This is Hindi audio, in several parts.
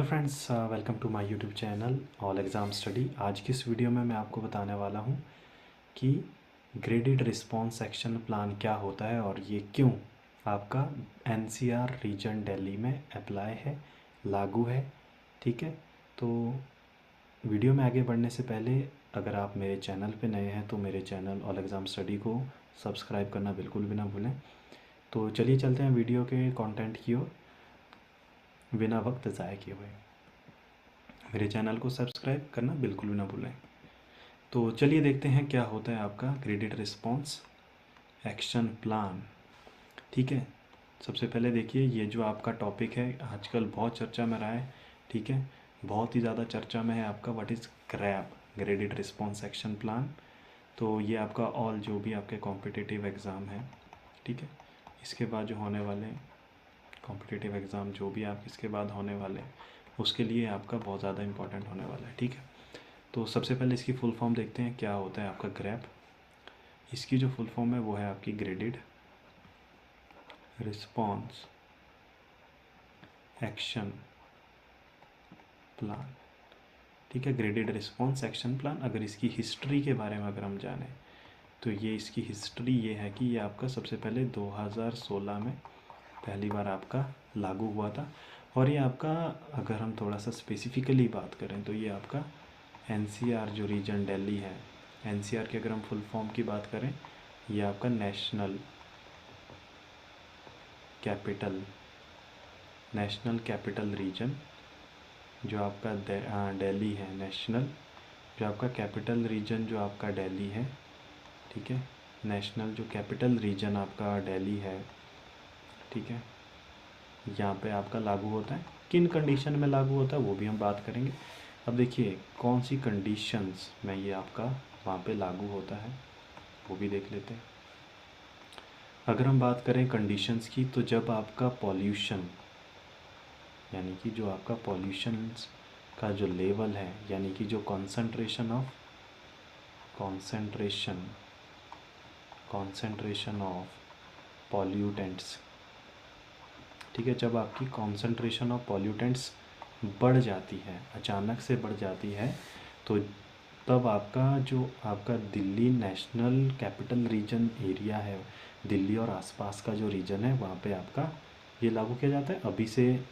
Hello friends, welcome to my YouTube channel all exam study. आज की इस वीडियो में मैं आपको बताने वाला हूं कि ग्रेडेड रिस्पांस एक्शन प्लान क्या होता है और ये क्यों आपका एनसीआर रीजन दिल्ली में अप्लाई है, लागू है। ठीक है, तो वीडियो में आगे बढ़ने से पहले अगर आप मेरे चैनल पे नए हैं तो मेरे चैनल ऑल एग्ज़ाम स्टडी को सब्सक्राइब करना बिल्कुल भी ना भूलें। तो चलिए चलते हैं वीडियो के कंटेंट की ओर बिना वक्त ज़ाया किए हुए। मेरे चैनल को सब्सक्राइब करना बिल्कुल भी ना भूलें। तो चलिए देखते हैं क्या होता है आपका ग्रेडेड रिस्पांस एक्शन प्लान। ठीक है, सबसे पहले देखिए ये जो आपका टॉपिक है आजकल बहुत चर्चा में रहा है। ठीक है, बहुत ही ज़्यादा चर्चा में है आपका what is grab, graded response action plan. तो ये आपका ऑल जो भी आपके कॉम्पिटिटिव एग्ज़ाम है, ठीक है, इसके बाद जो होने वाले कॉम्पिटिटिव एग्ज़ाम जो भी आप इसके बाद होने वाले उसके लिए आपका बहुत ज़्यादा इंपॉर्टेंट होने वाला है। ठीक है, तो सबसे पहले इसकी फुल फॉर्म देखते हैं क्या होता है आपका ग्रैप। इसकी जो फुल फॉर्म है वो है आपकी ग्रेडेड रिस्पांस एक्शन प्लान। ठीक है, ग्रेडेड रिस्पांस एक्शन प्लान। अगर इसकी हिस्ट्री के बारे में अगर हम जाने तो ये इसकी हिस्ट्री ये है कि ये आपका सबसे पहले 2016 में पहली बार आपका लागू हुआ था। और ये आपका अगर हम थोड़ा सा स्पेसिफिकली बात करें तो ये आपका एनसीआर जो रीजन दिल्ली है, एनसीआर की अगर हम फुल फॉर्म की बात करें ये आपका नेशनल कैपिटल रीजन जो आपका दिल्ली है, नेशनल जो आपका कैपिटल रीजन जो आपका दिल्ली है। ठीक है, नेशनल जो कैपिटल रीजन आपका दिल्ली है, ठीक है, यहाँ पे आपका लागू होता है। किन कंडीशन में लागू होता है वो भी हम बात करेंगे। अब देखिए कौन सी कंडीशंस में ये आपका वहाँ पे लागू होता है वो भी देख लेते हैं। अगर हम बात करें कंडीशंस की तो जब आपका पॉल्यूशन यानी कि जो आपका पॉल्यूशन का जो लेवल है यानी कि जो कॉन्सेंट्रेशन ऑफ पॉल्यूटेंट्स, ठीक है, जब आपकी कॉन्सेंट्रेशन ऑफ पॉल्यूटेंट्स बढ़ जाती है, अचानक से बढ़ जाती है, तो तब आपका Delhi national capital region area है, दिल्ली और आसपास का जो रीजन है वहाँ पे आपका ये लागू किया जाता है। अभी से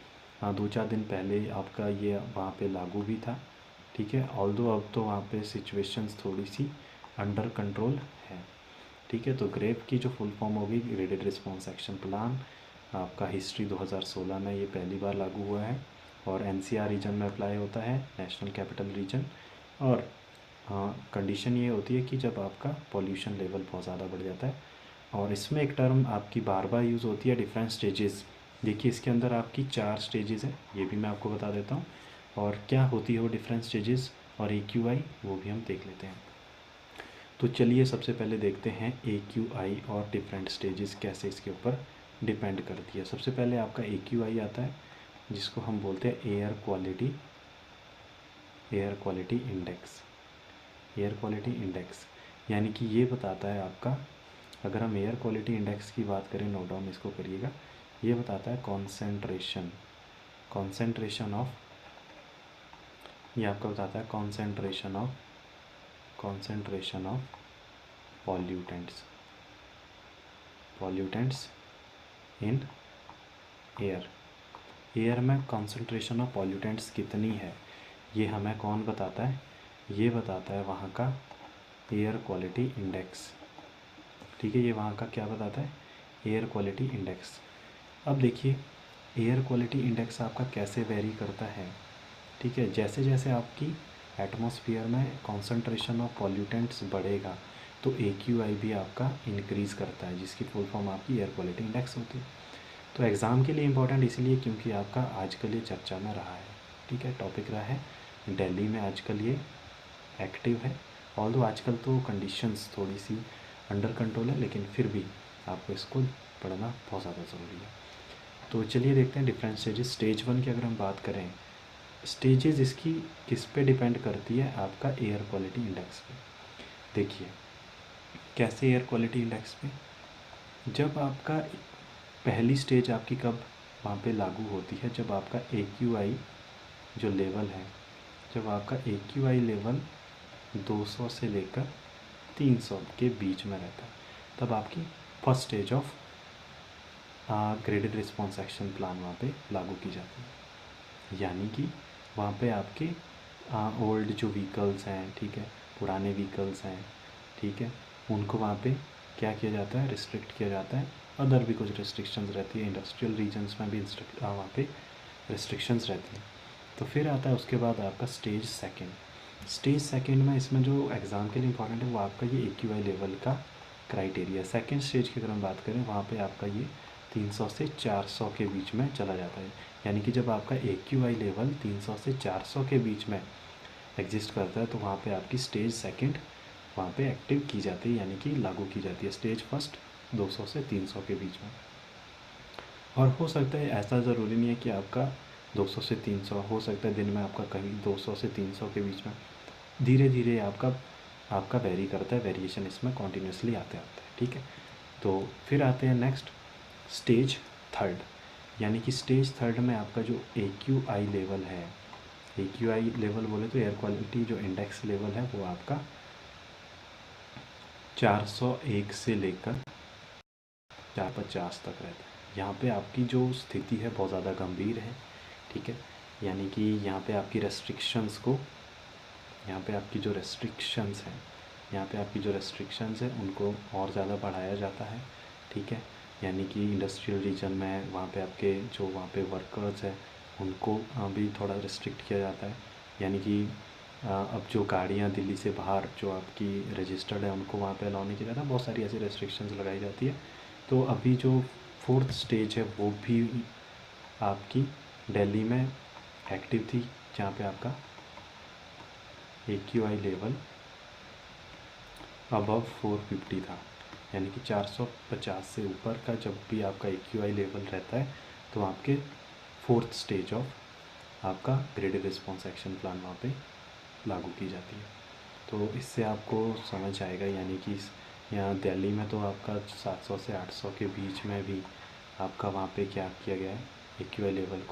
2-4 दिन पहले आपका ये वहाँ पे लागू भी था। ठीक है, ऑल्दो अब तो वहाँ पे सिचुएशंस थोड़ी सी अंडर कंट्रोल है। ठीक है, तो ग्रेप की जो फुल फॉर्म होगी ग्रेडेड रिस्पांस एक्शन प्लान, आपका हिस्ट्री 2016 में ये पहली बार लागू हुआ है और एनसीआर रीजन में अप्लाई होता है, नेशनल कैपिटल रीजन। और कंडीशन ये होती है कि जब आपका पॉल्यूशन लेवल बहुत ज़्यादा बढ़ जाता है। और इसमें एक टर्म आपकी बार बार यूज़ होती है, डिफरेंट स्टेजेस। देखिए इसके अंदर आपकी 4 स्टेजेस हैं, ये भी मैं आपको बता देता हूँ और क्या होती है वो डिफरेंट स्टेजेस और AQI वो भी हम देख लेते हैं। तो चलिए सबसे पहले देखते हैं AQI और डिफरेंट स्टेजेस कैसे इसके ऊपर डिपेंड करती है। सबसे पहले आपका AQI आता है जिसको हम बोलते हैं एयर क्वालिटी इंडेक्स। यानी कि ये बताता है आपका, अगर हम एयर क्वालिटी इंडेक्स की बात करें, नोट डाउन इसको करिएगा, ये बताता है कॉन्सेंट्रेशन ऑफ, ये आपका बताता है concentration of pollutants in air में कॉन्सेंट्रेशन ऑफ पॉल्यूटेंट्स कितनी है ये हमें कौन बताता है, ये बताता है वहाँ का एयर क्वालिटी इंडेक्स। ठीक है, ये वहाँ का क्या बताता है, एयर क्वालिटी इंडेक्स। अब देखिए एयर क्वालिटी इंडेक्स आपका कैसे वेरी करता है। ठीक है, जैसे जैसे आपकी एटमॉस्फेयर में कॉन्सेंट्रेशन ऑफ पॉल्यूटेंट्स बढ़ेगा तो AQI भी आपका इंक्रीज़ करता है, जिसकी फुल फॉर्म आपकी एयर क्वालिटी इंडेक्स होती है। तो एग्ज़ाम के लिए इम्पोर्टेंट इसलिए क्योंकि आपका आजकल ये चर्चा में रहा है। ठीक है, टॉपिक रहा है, दिल्ली में आजकल ये एक्टिव है। ऑल्दो आजकल तो कंडीशंस थोड़ी सी अंडर कंट्रोल है, लेकिन फिर भी आपको इसको पढ़ना बहुत ज़्यादा ज़रूरी है। तो चलिए देखते हैं डिफरेंट स्टेजेस। स्टेज 1 की अगर हम बात करें, स्टेजेस इसकी किस पे डिपेंड करती है, आपका एयर क्वालिटी इंडेक्स पे। देखिए कैसे एयर क्वालिटी इंडेक्स पे, जब आपका पहली स्टेज आपकी कब वहाँ पे लागू होती है, जब आपका AQI जो लेवल है, जब आपका AQI लेवल 200 से लेकर 300 के बीच में रहता है, तब आपकी first stage of graded response action plan वहाँ पे लागू की जाती है। यानी कि वहाँ पे आपके ओल्ड जो व्हीकल्स हैं, ठीक है, पुराने व्हीकल्स हैं, ठीक है, उनको वहाँ पे क्या किया जाता है, रिस्ट्रिक्ट किया जाता है। अदर भी कुछ रिस्ट्रिक्शंस रहती है, इंडस्ट्रियल रीजन्स में भी वहाँ पे रिस्ट्रिक्शंस रहती हैं। तो फिर आता है उसके बाद आपका स्टेज सेकेंड में इसमें जो एग्ज़ाम के लिए इंपॉर्टेंट है वो आपका ये AQI लेवल का क्राइटेरिया। सेकेंड स्टेज की अगर हम बात करें, वहाँ पे आपका ये 300 से 400 के बीच में चला जाता है। यानी कि जब आपका AQI लेवल 300 से 400 के बीच में एग्जिस्ट करता है, तो वहाँ पे आपकी स्टेज सेकंड वहाँ पे एक्टिव की जाती है, यानी कि लागू की जाती है। स्टेज फर्स्ट 200 से 300 के बीच में। और हो सकता है, ऐसा ज़रूरी नहीं है कि आपका 200 से 300, हो सकता है दिन में आपका कहीं 200 से 300 के बीच में, धीरे धीरे आपका वेरी करता है, वेरिएशन इसमें कॉन्टीन्यूसली आते आते हैं, ठीक है। तो फिर आते हैं नेक्स्ट स्टेज थर्ड। यानी कि स्टेज थर्ड में आपका जो AQI लेवल है, AQI लेवल बोले तो एयर क्वालिटी जो इंडेक्स लेवल है वो आपका 401 से लेकर 450 तक रहता है। यहाँ पे आपकी जो स्थिति है बहुत ज़्यादा गंभीर है, ठीक है। यानी कि यहाँ पे आपकी रेस्ट्रिक्शंस को, यहाँ पे आपकी जो रेस्ट्रिक्शंस हैं, यहाँ पे आपकी जो रेस्ट्रिक्शंस हैं उनको और ज़्यादा बढ़ाया जाता है, ठीक है। यानी कि इंडस्ट्रियल रीजन में वहाँ पे आपके जो वहाँ पे वर्कर्स हैं उनको भी थोड़ा रिस्ट्रिक्ट किया जाता है। यानी कि अब जो गाड़ियाँ दिल्ली से बाहर जो आपकी रजिस्टर्ड है उनको वहाँ पे अलाउ नहीं किया जाता, बहुत सारी ऐसी रेस्ट्रिक्शंस लगाई जाती है। तो अभी जो फोर्थ स्टेज है वो भी आपकी दिल्ली में एक्टिव थी, जहाँ पे आपका AQI लेवल अबव 450 था। यानी कि 450 से ऊपर का जब भी आपका AQI लेवल रहता है तो आपके फोर्थ स्टेज ऑफ आपका ग्रेडेड रिस्पॉन्स एक्शन प्लान वहाँ पे लागू की जाती है। तो इससे आपको समझ आएगा, यानी कि यहाँ दिल्ली में तो आपका 700 से 800 के बीच में भी आपका वहाँ पे क्या किया गया है, AQI लेवल को